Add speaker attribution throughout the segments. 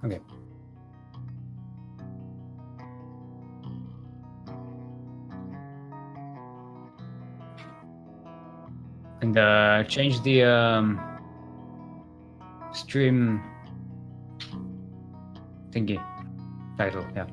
Speaker 1: Okay. And change the stream thingy title. Yeah.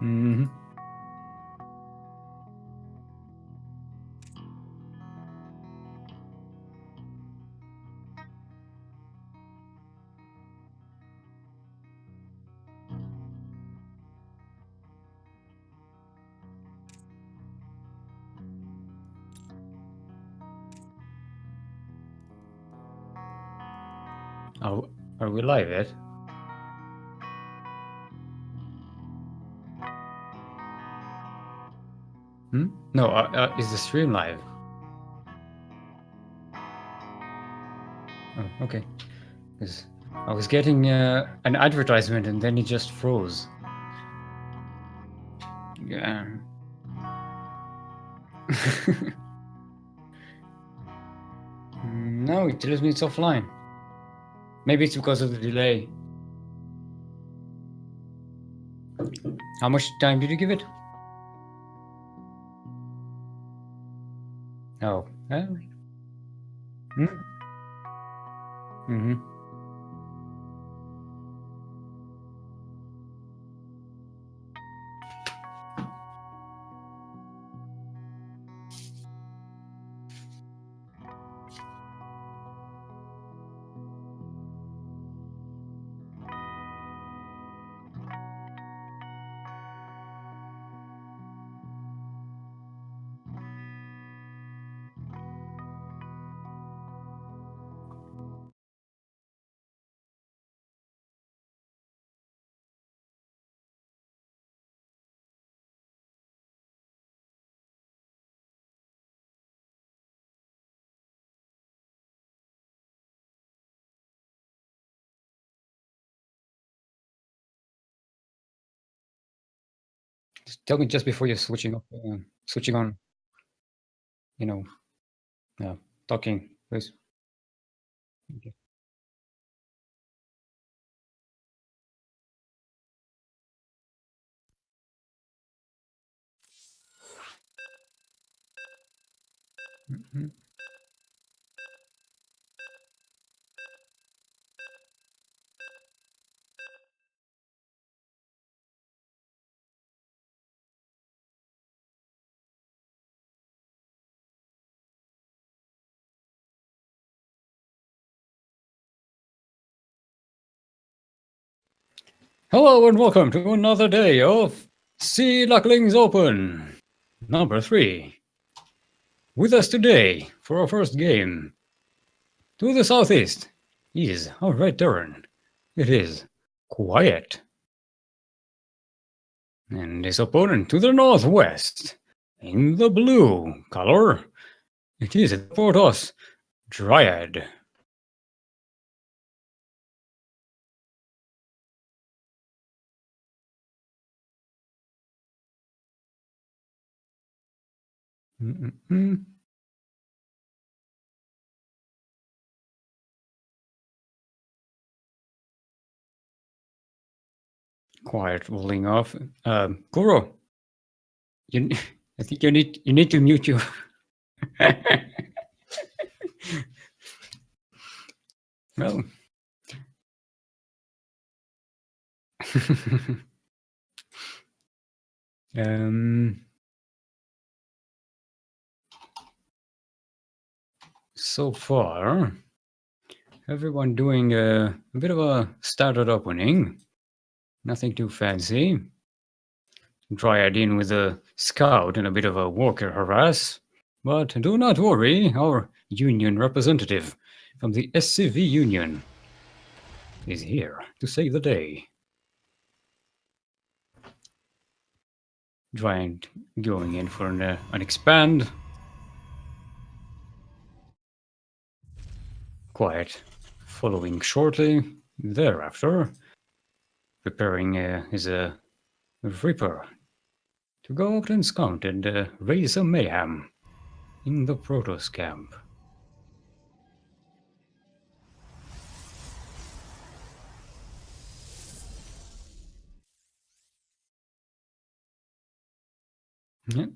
Speaker 1: Mm-hmm. Are we live yet? Hmm? No, is the stream live? Oh, okay. Because I was getting an advertisement and then it just froze. Yeah. No, it tells me it's offline. Maybe it's because of the delay. How much time did you give it? Oh. Mm-hmm. Tell me just before you're switching on, you know, talking, please. Okay. Mm-hmm. Hello and welcome to another day of Sea Ducklings Open, number 3. With us today for our first game, to the southeast, is our red Terran. It is quiet. And his opponent to the northwest, in the blue color, it is the Protoss Dryad. Mm-mm-mm. Quiet rolling off. Kuro, you, I think you need to mute you. Well. um, So far, everyone doing a bit of a started opening. Nothing too fancy. Dryad in with a scout and a bit of a worker harass. But do not worry, our union representative from the SCV Union is here to save the day. Dryad going in for an expand. Quiet following shortly thereafter, preparing his Reaper to go out and scout and raise some mayhem in the Protoss camp. Yep.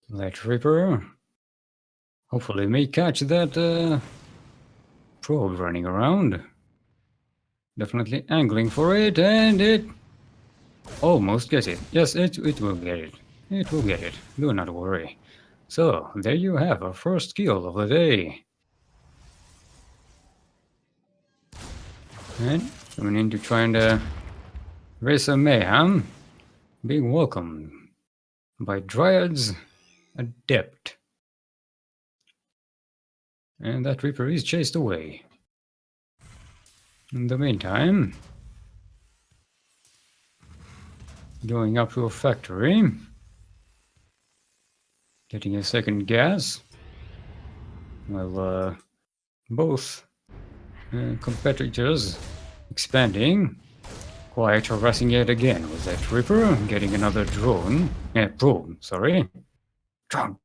Speaker 1: That Reaper hopefully may catch that probe running around. Definitely angling for it, and it almost gets it. Yes, it will get it. It will get it. Do not worry. So, there you have our first kill of the day. And coming in to try and raise some mayhem, being welcomed by Dryad's Adept. And that Reaper is chased away. In the meantime, going up to a factory, getting a second gas, while both competitors expanding, quite harassing yet again with that Reaper, getting another probe, sorry. Drone.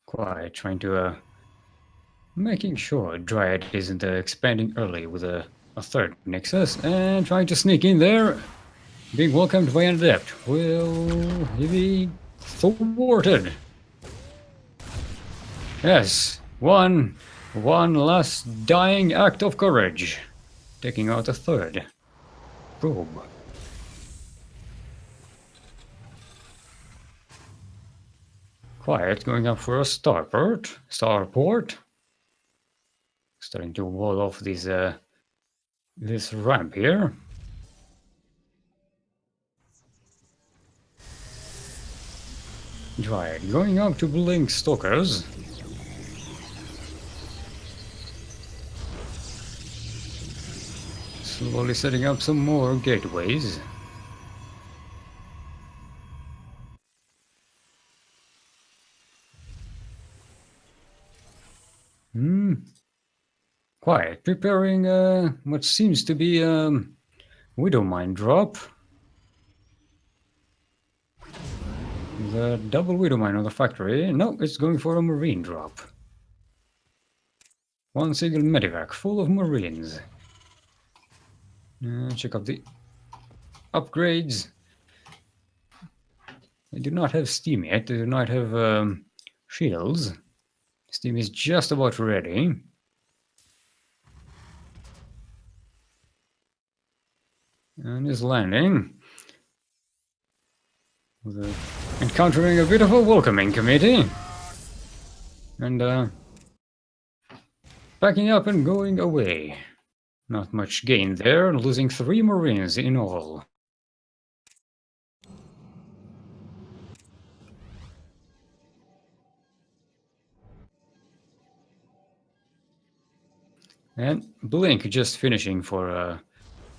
Speaker 1: Quite trying to making sure Dryad isn't expanding early with a third Nexus, and trying to sneak in there, being welcomed by an Adept. Will he be thwarted? Yes, one last dying act of courage, taking out a third probe. Quiet going up for a starport. Starting to wall off this ramp here. Dryad going up to blink stalkers. Slowly setting up some more gateways. Quiet, preparing what seems to be Widow Mine drop. The double Widow Mine on the factory. No, it's going for a Marine drop. One single medivac full of Marines. Check out the upgrades. They do not have steam yet. They do not have shields. Steam is just about ready. And is landing. Encountering a bit of a welcoming committee. And backing up and going away. Not much gain there, losing 3 Marines in all. And Blink just finishing for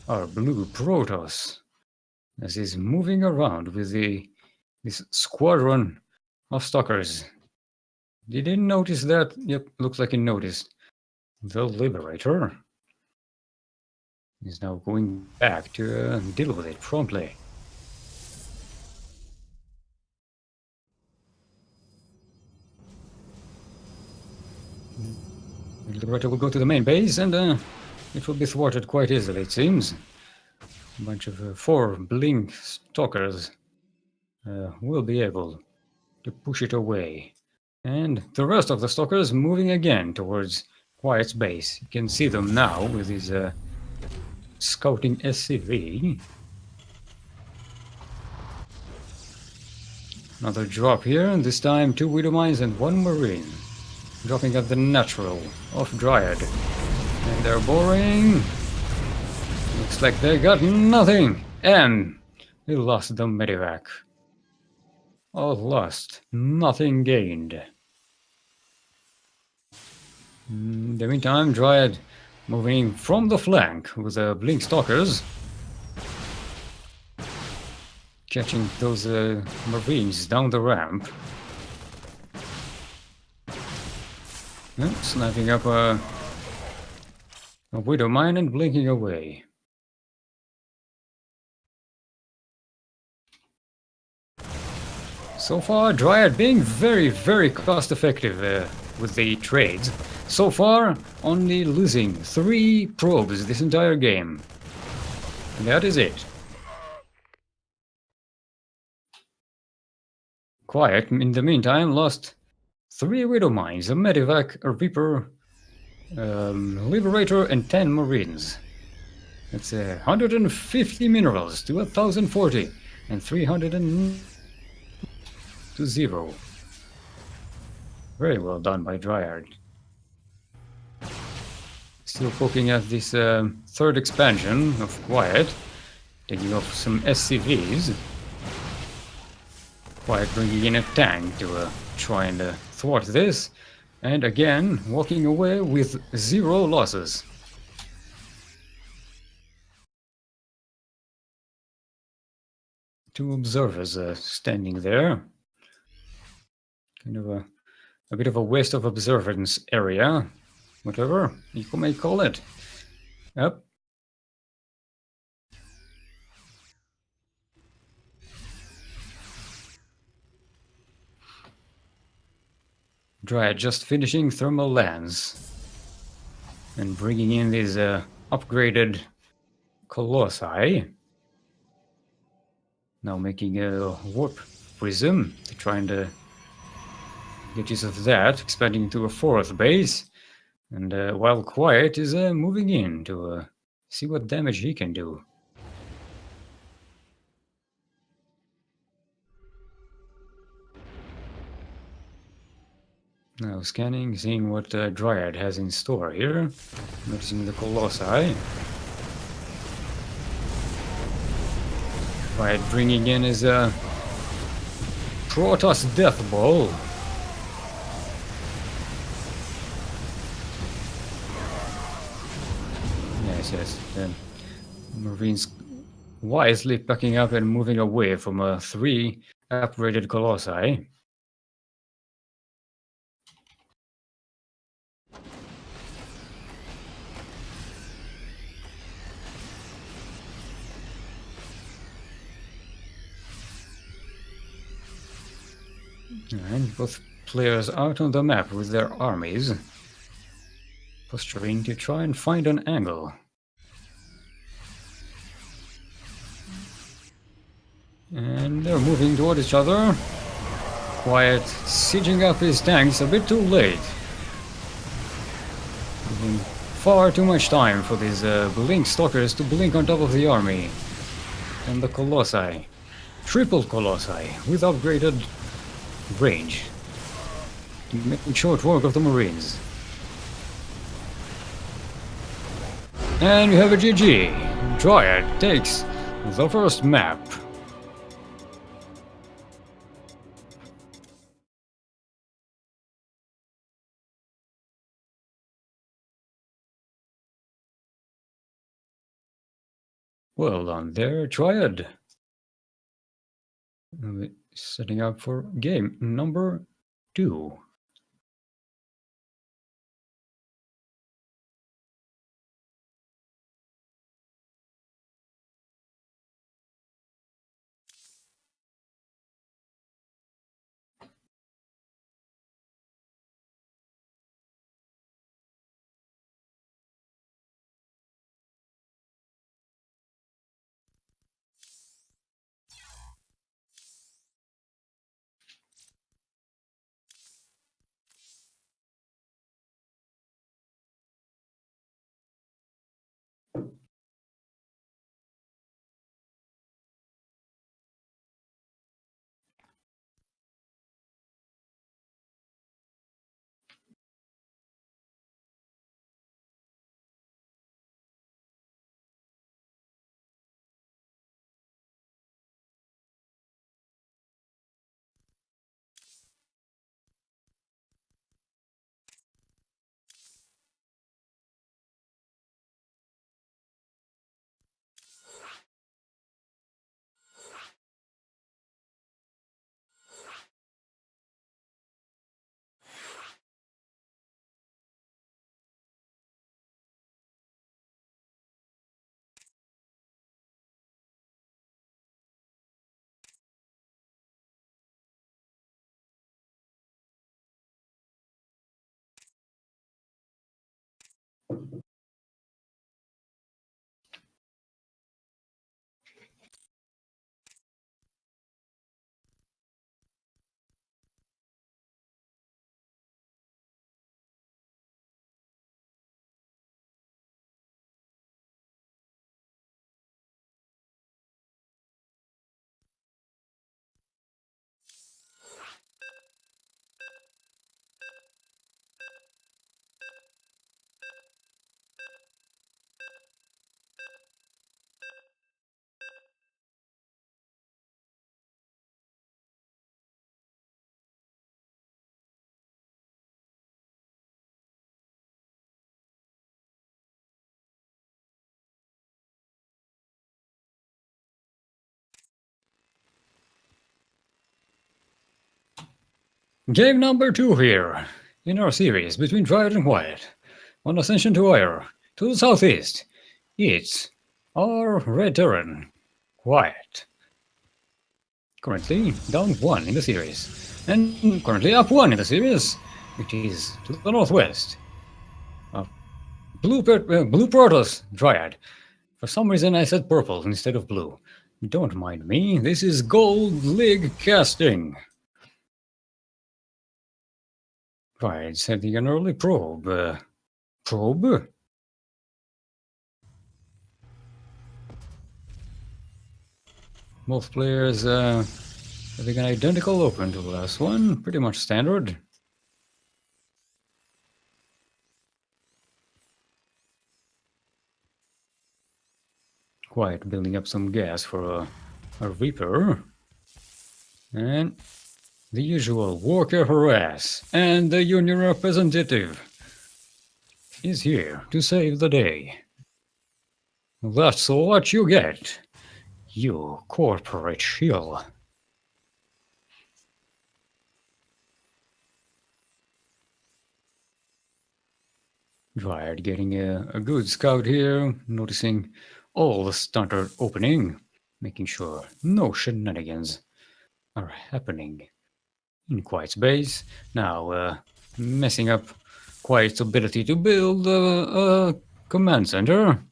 Speaker 1: our blue Protoss, as he's moving around with this squadron of stalkers. Didn't notice that? Yep, looks like he noticed. The Liberator is now going back to deal with it promptly. The Liberator will go to the main base, and it will be thwarted quite easily, it seems. A bunch of 4 Blink stalkers will be able to push it away. And the rest of the stalkers moving again towards Quiet's base. You can see them now with his scouting SCV. Another drop here, and this time 2 Widow Mines and 1 Marine. Dropping at the natural of Dryad. And they're boring. Looks like they got nothing. And they lost the medevac. All lost, nothing gained. In the meantime, Dryad moving from the flank with the Blink Stalkers. Catching those Marines down the ramp. Sniping up a Widow Mine and blinking away. So far, Dryad being very, very cost effective with the trades. So far, only losing 3 probes this entire game. And that is it. Quiet, in the meantime, lost 3 Widow Mines, a Medivac, a Reaper, Liberator, and 10 Marines. That's 150 minerals to 1040 and 300 to 0. Very well done by Dryad. Still poking at this third expansion of Quiet, taking off some SCVs. Quiet bringing in a tank to try and thwart this, and again walking away with 0 losses. Two observers standing there. Kind of a bit of a waste of observance area, whatever you may call it. Yep. Dryad just finishing thermal lens and bringing in these upgraded colossi. Now making a warp prism to try and get use of that, expanding to a 4th base. And while Quiet is moving in to see what damage he can do. Now scanning, seeing what Dryad has in store here. Noticing the colossi. Dryad bringing in his Protoss Death Ball. Yes. Marines wisely packing up and moving away from 3 upgraded colossi. And both players out on the map with their armies, posturing to try and find an angle. And they're moving toward each other. Quiet sieging up his tanks a bit too late. Giving far too much time for these Blink Stalkers to blink on top of the army. And the Colossi. Triple Colossi with upgraded range. Making short work of the Marines. And we have a GG. Dryad takes the first map. Well done there, Dryad. Setting up for game number 2. Game number 2 here, in our series between Dryad and Quiet, on Ascension to Ire, to the southeast. It's our red Terran, Quiet. Currently down 1 in the series, and currently up 1 in the series, which is to the northwest. Blue Protoss Dryad. For some reason I said purple instead of blue. Don't mind me, this is Gold League casting. Right, setting an early probe. Probe? Both players having an identical open to the last one, pretty much standard. Quiet building up some gas for a Reaper. And the usual worker harass, and the union representative is here to save the day. That's what you get, you corporate shill. Dryad getting a good scout here, noticing all the stunter opening, making sure no shenanigans are happening in Quiet's base. Now, messing up Quiet's ability to build a command center.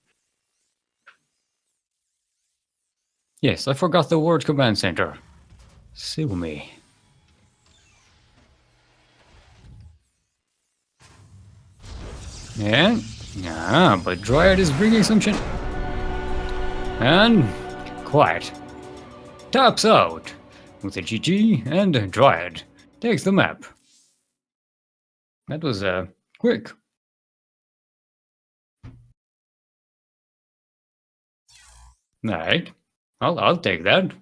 Speaker 1: Yes, I forgot the word command center. Sue me. Yeah, but Dryad is bringing some shen... And Quiet taps out with a GG, and Dryad takes the map. That was quick. Alright, I'll take that.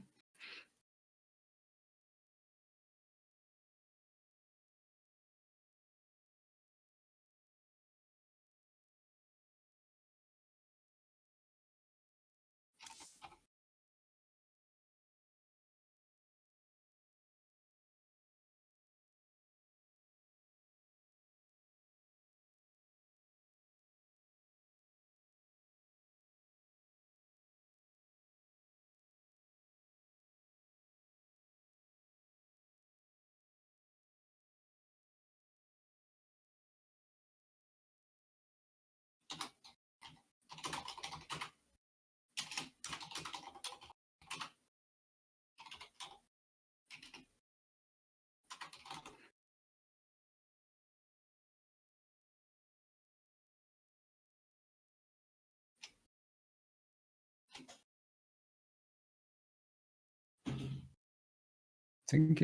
Speaker 1: Think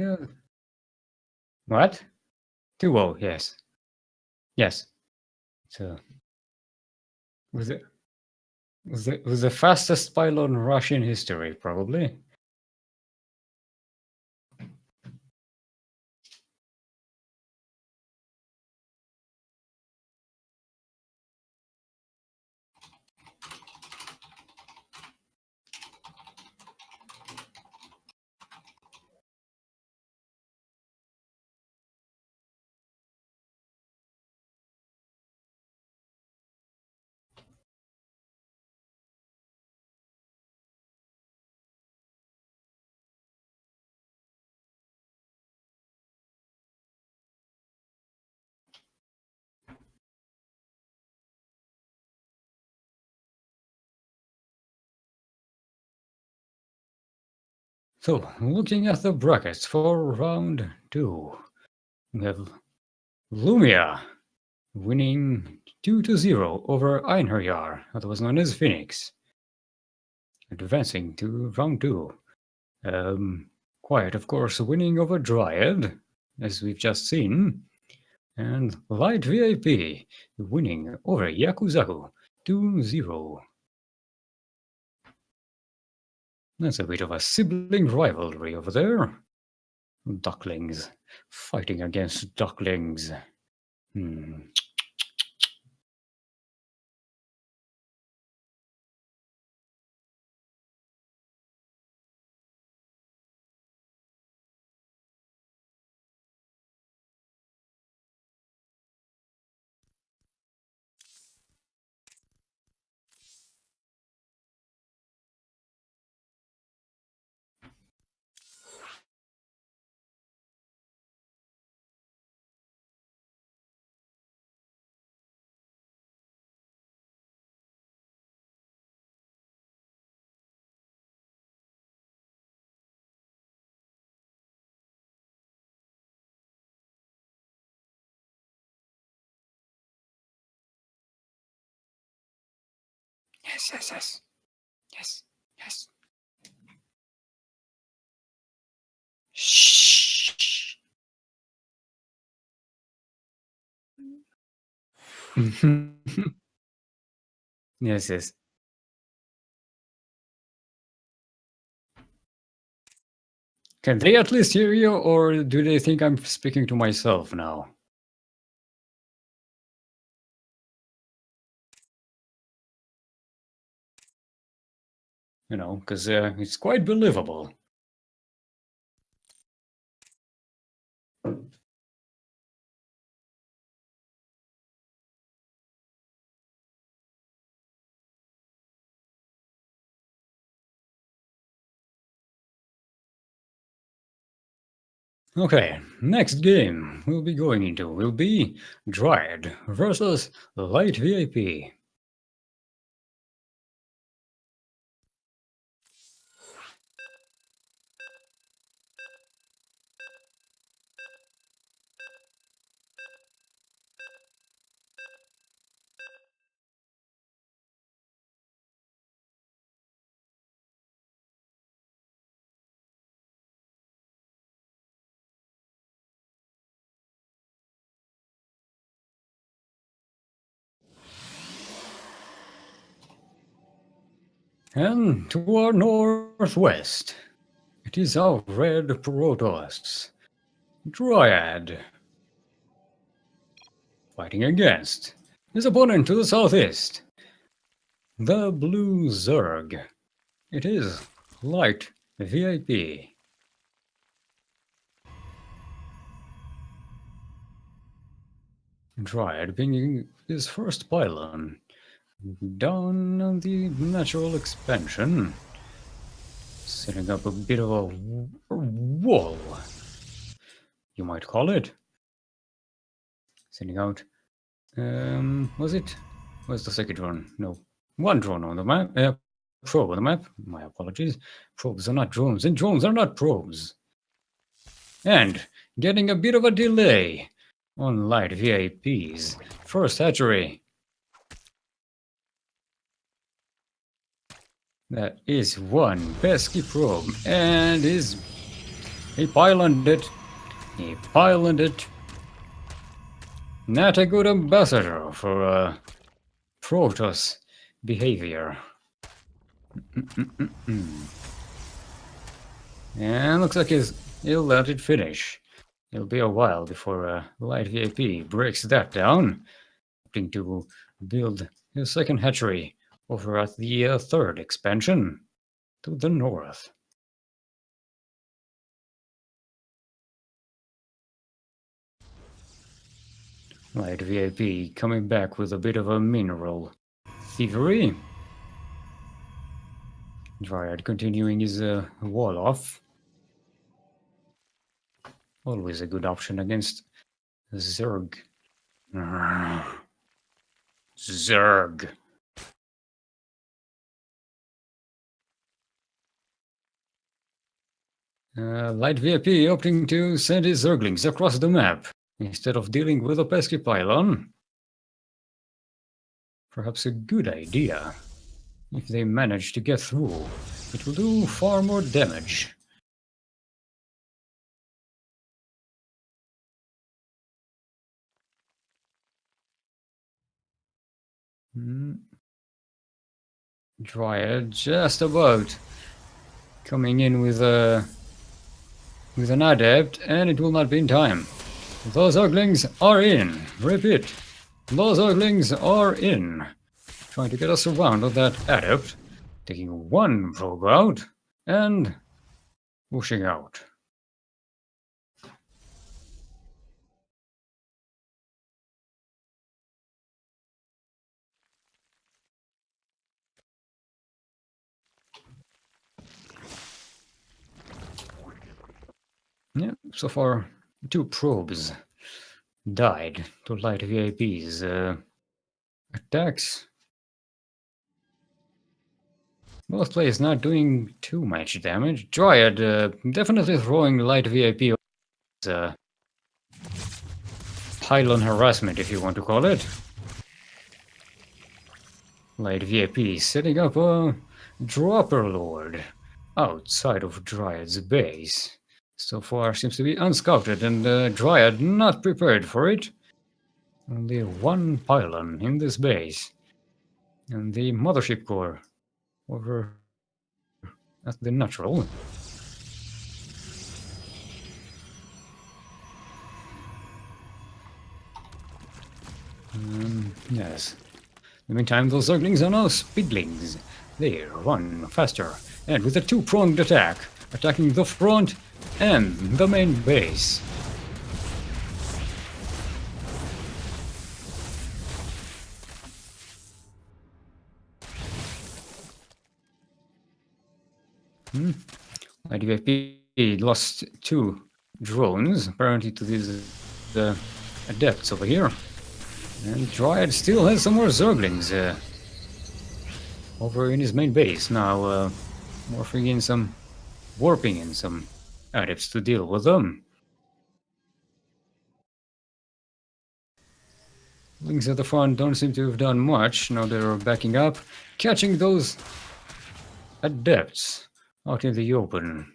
Speaker 1: what? 2-0, yes. Yes. So was the fastest pylon rush in history, probably. So, looking at the brackets for round 2, we have Lumia winning 2-0 over Einherjar, otherwise known as Phoenix, advancing to round 2. Quiet, of course, winning over Dryad, as we've just seen, and Light VIP winning over Yakuzaku 2-0. That's a bit of a sibling rivalry over there. Ducklings fighting against Ducklings. Yes, yes, yes. Yes, yes. Shh. Yes, yes. Can they at least hear you, or do they think I'm speaking to myself now? You know, because it's quite believable. Okay, next game we'll be going into will be Dryad versus Light VIP. And to our northwest, it is our red Protoss, Dryad, fighting against his opponent to the southeast, the Blue Zerg. It is Light VIP. Dryad being his first pylon down the natural expansion, setting up a bit of a wall, you might call it. Sending out, was it? Where's the second drone? No, one drone on the map. Probe on the map. My apologies. Probes are not drones, and drones are not probes. And getting a bit of a delay on Light VIP's first hatchery. That is one pesky probe, and he pyloned it. He pyloned it. Not a good ambassador for Protoss behavior. And looks like he'll let it finish. It'll be a while before Light VIP breaks that down, hoping to build his second hatchery over at the third expansion to the north. Light VIP coming back with a bit of a mineral thievery. Dryad continuing his wall off. Always a good option against Zerg. Zerg. Light VIP opting to send his Zerglings across the map instead of dealing with a pesky pylon. Perhaps a good idea. If they manage to get through, it will do far more damage. Dryad just about coming in with an adept, and it will not be in time. Those Zerglings are in. Repeat. Those Zerglings are in. Trying to get us around on that adept. Taking one probe out and pushing out. Yeah, so far 2 probes died to light VIP's attacks. Both players not doing too much damage. Dryad definitely throwing light VIP as pylon harassment, if you want to call it. Light VIP setting up a Dropper Lord outside of Dryad's base. So far seems to be unscouted, and Dryad not prepared for it. Only one pylon in this base. And the mothership core over at the natural. Yes. In the meantime, those Zerglings are now Speedlings. They run faster, and with a 2-pronged attack, attacking the front and the main base. IDVP lost 2 drones, apparently to these adepts over here. And Dryad still has some more Zerglings over in his main base. Now morphing in some, warping in some adepts to deal with them. Lings at the front don't seem to have done much. Now they're backing up, catching those adepts out in the open.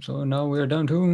Speaker 1: So now we're down to